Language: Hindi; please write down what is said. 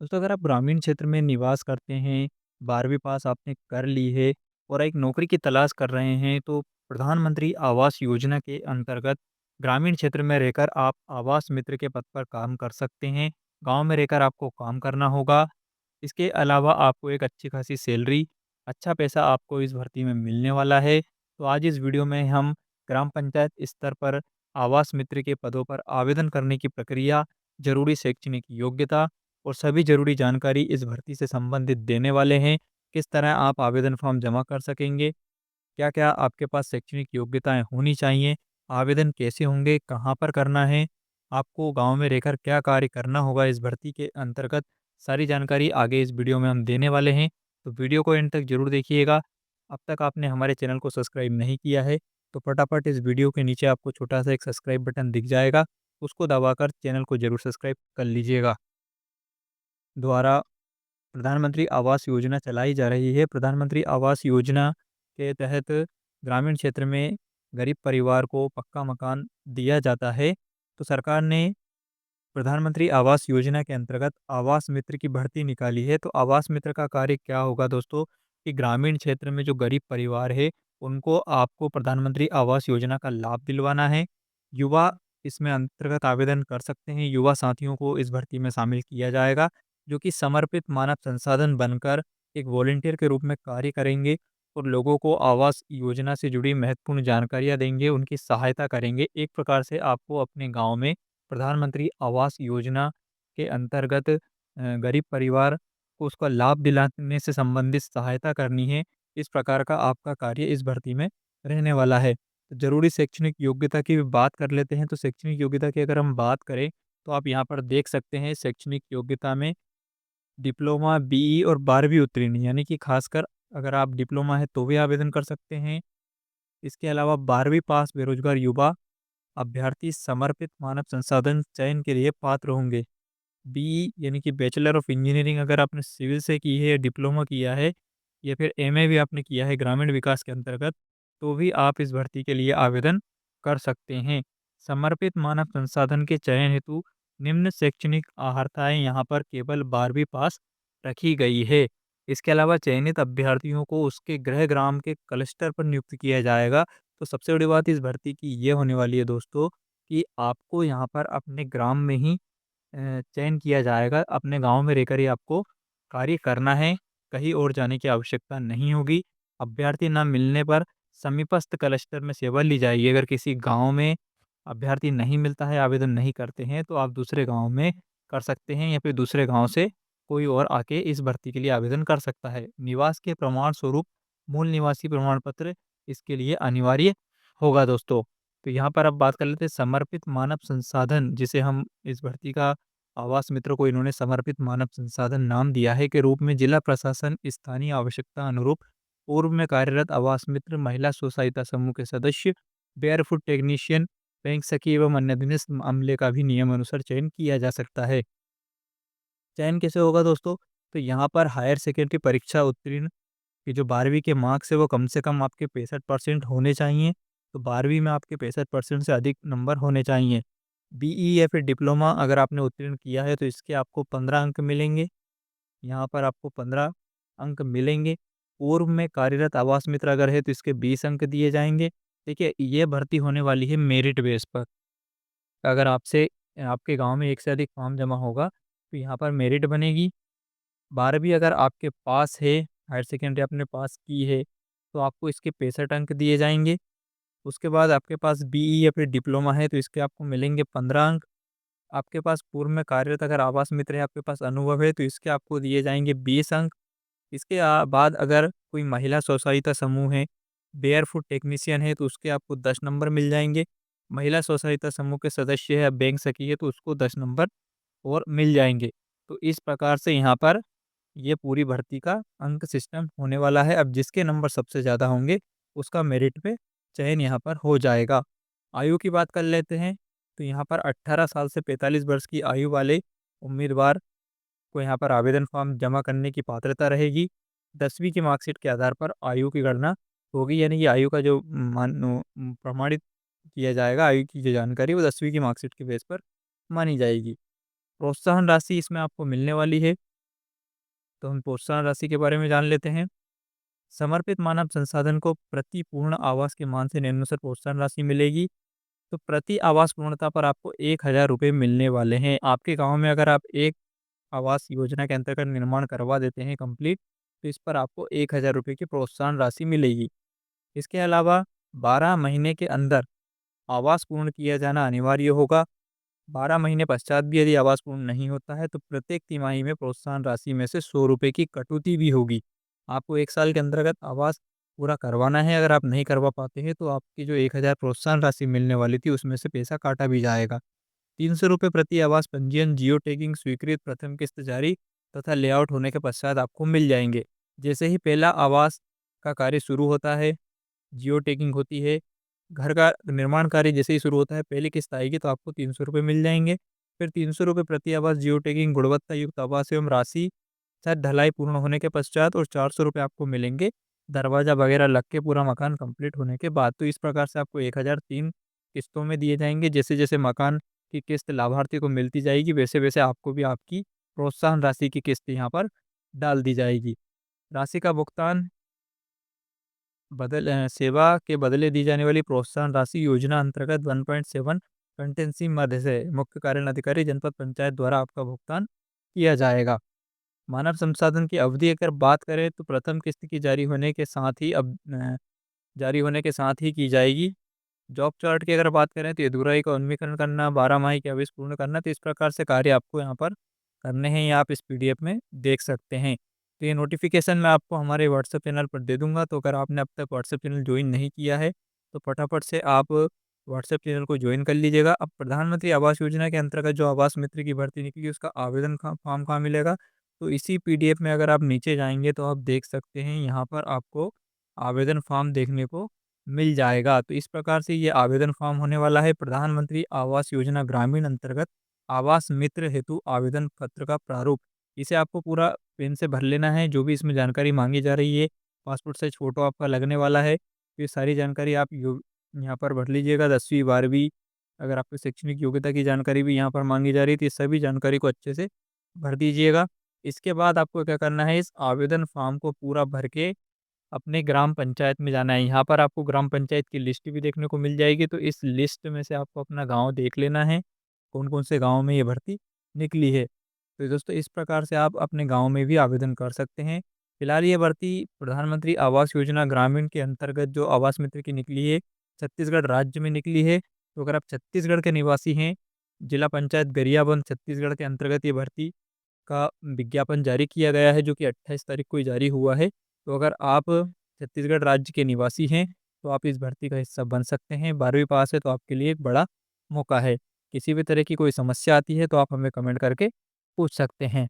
दोस्तों अगर आप ग्रामीण क्षेत्र में निवास करते हैं, 12वीं पास आपने कर ली है और एक नौकरी की तलाश कर रहे हैं, तो प्रधानमंत्री आवास योजना के अंतर्गत ग्रामीण क्षेत्र में रहकर आप आवास मित्र के पद पर काम कर सकते हैं। गाँव में रहकर आपको काम करना होगा। इसके अलावा आपको एक अच्छी खासी सैलरी, अच्छा पैसा आपको इस भर्ती में मिलने वाला है। तो आज इस वीडियो में हम ग्राम पंचायत स्तर पर आवास मित्र के पदों पर आवेदन करने की प्रक्रिया, ज़रूरी शैक्षणिक योग्यता और सभी ज़रूरी जानकारी इस भर्ती से संबंधित देने वाले हैं। किस तरह आप आवेदन फॉर्म जमा कर सकेंगे, क्या-क्या आपके पास शैक्षणिक योग्यताएँ होनी चाहिए, आवेदन कैसे होंगे, कहाँ पर करना है, आपको गाँव में रहकर क्या कार्य करना होगा इस भर्ती के अंतर्गत, सारी जानकारी आगे इस वीडियो में हम देने वाले हैं। तो वीडियो को एंड तक ज़रूर देखिएगा। अब तक आपने हमारे चैनल को सब्सक्राइब नहीं किया है, तो फटाफट इस वीडियो के नीचे आपको छोटा-सा एक सब्सक्राइब बटन दिख जाएगा, उसको दबाकर चैनल को ज़रूर सब्सक्राइब कर लीजिएगा। द्वारा प्रधानमंत्री आवास योजना चलाई जा रही है। प्रधानमंत्री आवास योजना के तहत ग्रामीण क्षेत्र में गरीब परिवार को पक्का मकान दिया जाता है। तो सरकार ने प्रधानमंत्री आवास योजना के अंतर्गत आवास मित्र की भर्ती निकाली है। तो आवास मित्र का कार्य क्या होगा दोस्तों, कि ग्रामीण क्षेत्र में जो गरीब परिवार है, उनको आपको प्रधानमंत्री आवास योजना का लाभ दिलवाना है। युवा इसमें अंतर्गत आवेदन कर सकते हैं। युवा साथियों को इस भर्ती में शामिल किया जाएगा, जो कि समर्पित मानव संसाधन बनकर एक वॉलंटियर के रूप में कार्य करेंगे और लोगों को आवास योजना से जुड़ी महत्वपूर्ण जानकारियाँ देंगे, उनकी सहायता करेंगे। एक प्रकार से आपको अपने गाँव में प्रधानमंत्री आवास योजना के अंतर्गत गरीब परिवार को उसका लाभ दिलाने से संबंधित सहायता करनी है। इस प्रकार का आपका कार्य इस भर्ती में रहने वाला है। तो ज़रूरी शैक्षणिक योग्यता की भी बात कर लेते हैं। तो शैक्षणिक योग्यता की अगर हम बात करें, तो आप यहाँ पर देख सकते हैं शैक्षणिक योग्यता में डिप्लोमा, बीई और 12वीं उत्तीर्ण, यानी कि खासकर अगर आप डिप्लोमा है तो भी आवेदन कर सकते हैं। इसके अलावा 12वीं पास बेरोजगार युवा अभ्यर्थी समर्पित मानव संसाधन चयन के लिए पात्र होंगे। बीई यानी कि बैचलर ऑफ इंजीनियरिंग अगर आपने सिविल से की है या डिप्लोमा किया है या फिर एमए भी आपने किया है ग्रामीण विकास के अंतर्गत, तो भी आप इस भर्ती के लिए आवेदन कर सकते हैं। समर्पित मानव संसाधन के चयन हेतु निम्न शैक्षणिक अर्हताएँ यहाँ पर केवल 12वीं पास रखी गई है। इसके अलावा चयनित अभ्यर्थियों को उसके गृह ग्राम के क्लस्टर पर नियुक्त किया जाएगा। तो सबसे बड़ी बात इस भर्ती की ये होने वाली है दोस्तों, कि आपको यहाँ पर अपने ग्राम में ही चयन किया जाएगा। अपने गाँव में रहकर ही आपको कार्य करना है, कहीं और जाने की आवश्यकता नहीं होगी। अभ्यर्थी न मिलने पर समीपस्थ क्लस्टर में सेवा ली जाएगी। अगर किसी गाँव में अभ्यर्थी नहीं मिलता है, आवेदन नहीं करते हैं, तो आप दूसरे गाँव में कर सकते हैं या फिर दूसरे गाँव से कोई और आके इस भर्ती के लिए आवेदन कर सकता है। निवास के प्रमाण स्वरूप मूल निवासी प्रमाण पत्र इसके लिए अनिवार्य होगा दोस्तों। तो यहाँ पर अब बात कर लेते हैं समर्पित मानव संसाधन, जिसे हम इस भर्ती का आवास मित्र को इन्होंने समर्पित मानव संसाधन नाम दिया है, के रूप में जिला प्रशासन स्थानीय आवश्यकता अनुरूप पूर्व में कार्यरत आवास मित्र, महिला स्व सहायता समूह के सदस्य, बेयरफुट टेक्नीशियन, बैंक सखी एवं अन्य अधीनस्थ अमले का भी नियम अनुसार चयन किया जा सकता है। चयन कैसे होगा दोस्तों? तो यहाँ पर हायर सेकेंडरी परीक्षा उत्तीर्ण कि जो 12वीं के मार्क्स है वो कम से कम आपके 65% होने चाहिए। तो 12वीं में आपके 65% से अधिक नंबर होने चाहिए। बीई या फिर डिप्लोमा अगर आपने उत्तीर्ण किया है तो इसके आपको 15 अंक मिलेंगे। यहाँ पर आपको 15 अंक मिलेंगे। पूर्व में कार्यरत आवास मित्र अगर है तो इसके 20 अंक दिए जाएँगे। देखिए, ये भर्ती होने वाली है मेरिट बेस पर। अगर आपसे आपके गाँव में एक से अधिक फॉर्म जमा होगा तो यहाँ पर मेरिट बनेगी। 12वीं अगर आपके पास है, हायर सेकेंडरी आपने पास की है, तो आपको इसके 65 अंक दिए जाएँगे। उसके बाद आपके पास बीई या फिर डिप्लोमा है, तो इसके आपको मिलेंगे 15 अंक। आपके पास पूर्व में कार्यरत अगर आवास मित्र है, आपके पास अनुभव है, तो इसके आपको दिए जाएँगे 20 अंक। इसके बाद अगर कोई महिला स्व-सहायता समूह है, बेयरफुट टेक्नीशियन है, तो उसके आपको 10 नंबर मिल जाएँगे। महिला स्व-सहायता समूह के सदस्य है या बैंक सखी है, तो उसको 10 नंबर और मिल जाएँगे। तो इस प्रकार से यहाँ पर ये पूरी भर्ती का अंक सिस्टम होने वाला है। अब जिसके नंबर सबसे ज़्यादा होंगे, उसका मेरिट पे चयन यहाँ पर हो जाएगा। आयु की बात कर लेते हैं, तो यहाँ पर 18 साल से 45 वर्ष की आयु वाले उम्मीदवार को यहाँ पर आवेदन फॉर्म जमा करने की पात्रता रहेगी। 10वीं की मार्कशीट के आधार पर आयु की गणना होगी, यानी कि आयु का जो प्रमाणित किया जाएगा, आयु की जो जानकारी वो 10वीं की मार्कशीट के बेस पर मानी जाएगी। प्रोत्साहन राशि इसमें आपको मिलने वाली है। तो हम प्रोत्साहन राशि के बारे में जान लेते हैं। समर्पित मानव संसाधन को प्रति पूर्ण आवास के मान से निम्नानुसार प्रोत्साहन राशि मिलेगी। तो प्रति आवास पूर्णता पर आपको 1000 रुपये मिलने वाले हैं। आपके गांव में अगर आप एक आवास योजना के अंतर्गत निर्माण करवा देते हैं कंप्लीट, तो इस पर आपको 1000 रुपये की प्रोत्साहन राशि मिलेगी। इसके अलावा 12 महीने के अंदर आवास पूर्ण किया जाना अनिवार्य होगा। 12 महीने पश्चात भी यदि आवास पूर्ण नहीं होता है तो प्रत्येक तिमाही में प्रोत्साहन राशि में से 100 रुपये की कटौती भी होगी। आपको 1 साल के अंतर्गत आवास पूरा करवाना है। अगर आप नहीं करवा पाते हैं तो आपकी जो 1000 प्रोत्साहन राशि मिलने वाली थी उसमें से पैसा काटा भी जाएगा। 300 रुपये प्रति आवास पंजीयन, जियो टैगिंग स्वीकृत, प्रथम किस्त जारी तथा लेआउट होने के पश्चात आपको मिल जाएंगे। जैसे ही पहला आवास का कार्य शुरू होता है, जियो टैगिंग होती है, घर का निर्माण कार्य जैसे ही शुरू होता है, पहली किस्त आएगी तो आपको 300 रुपये मिल जाएंगे। फिर 300 रुपये प्रति आवास जियो टैगिंग गुणवत्ता युक्त आवास एवं राशि छत ढलाई पूर्ण होने के पश्चात, और 400 रुपये आपको मिलेंगे दरवाजा वगैरह लग के पूरा मकान कंप्लीट होने के बाद। तो इस प्रकार से आपको 1000 3 किस्तों में दिए जाएंगे। जैसे जैसे मकान की किस्त लाभार्थी को मिलती जाएगी वैसे वैसे आपको भी आपकी प्रोत्साहन राशि की किस्त यहाँ पर डाल दी जाएगी। राशि का भुगतान सेवा के बदले दी जाने वाली प्रोत्साहन राशि योजना अंतर्गत 1.7 कंटेंसी मध्य से मुख्य कार्यालय अधिकारी जनपद पंचायत द्वारा आपका भुगतान किया जाएगा। मानव संसाधन की अवधि अगर बात करें तो प्रथम किस्त की जारी होने के साथ ही की जाएगी। जॉब चार्ट की अगर बात करें तो एदुराई का उन्मीकरण करना, 12 माही की आवेश पूर्ण करना, तो इस प्रकार से कार्य आपको यहाँ पर करने हैं। ये आप इस पीडीएफ में देख सकते हैं। तो ये नोटिफिकेशन मैं आपको हमारे व्हाट्सएप चैनल पर दे दूंगा। तो अगर आपने अब तक व्हाट्सएप चैनल ज्वाइन नहीं किया है तो फटाफट से आप व्हाट्सएप चैनल को ज्वाइन कर लीजिएगा। अब प्रधानमंत्री आवास योजना के अंतर्गत जो आवास मित्र की भर्ती निकली उसका आवेदन फॉर्म कहाँ मिलेगा, तो इसी पीडीएफ में अगर आप नीचे जाएंगे तो आप देख सकते हैं यहाँ पर आपको आवेदन फॉर्म देखने को मिल जाएगा। तो इस प्रकार से ये आवेदन फॉर्म होने वाला है। प्रधानमंत्री आवास योजना ग्रामीण अंतर्गत आवास मित्र हेतु आवेदन पत्र का प्रारूप, इसे आपको पूरा पेन से भर लेना है। जो भी इसमें जानकारी मांगी जा रही है, पासपोर्ट साइज फ़ोटो आपका लगने वाला है। ये सारी जानकारी आप यहाँ पर भर लीजिएगा। 10वीं 12वीं अगर आपकी शैक्षणिक योग्यता की जानकारी भी यहाँ पर मांगी जा रही थी, सभी जानकारी को अच्छे से भर दीजिएगा। इसके बाद आपको क्या करना है, इस आवेदन फॉर्म को पूरा भर के अपने ग्राम पंचायत में जाना है। यहाँ पर आपको ग्राम पंचायत की लिस्ट भी देखने को मिल जाएगी। तो इस लिस्ट में से आपको अपना गाँव देख लेना है, कौन-कौन से गाँव में ये भर्ती निकली है। तो दोस्तों इस प्रकार से आप अपने गाँव में भी आवेदन कर सकते हैं। फिलहाल ये भर्ती प्रधानमंत्री आवास योजना ग्रामीण के अंतर्गत जो आवास मित्र की निकली है, छत्तीसगढ़ राज्य में निकली है। तो अगर आप छत्तीसगढ़ के निवासी हैं, जिला पंचायत गरियाबंद छत्तीसगढ़ के अंतर्गत ये भर्ती का विज्ञापन जारी किया गया है, जो कि 28 तारीख को ही जारी हुआ है। तो अगर आप छत्तीसगढ़ राज्य के निवासी हैं, तो आप इस भर्ती का हिस्सा बन सकते हैं। 12वीं पास है तो आपके लिए एक बड़ा मौका है। किसी भी तरह की कोई समस्या आती है तो आप हमें कमेंट करके पूछ सकते हैं।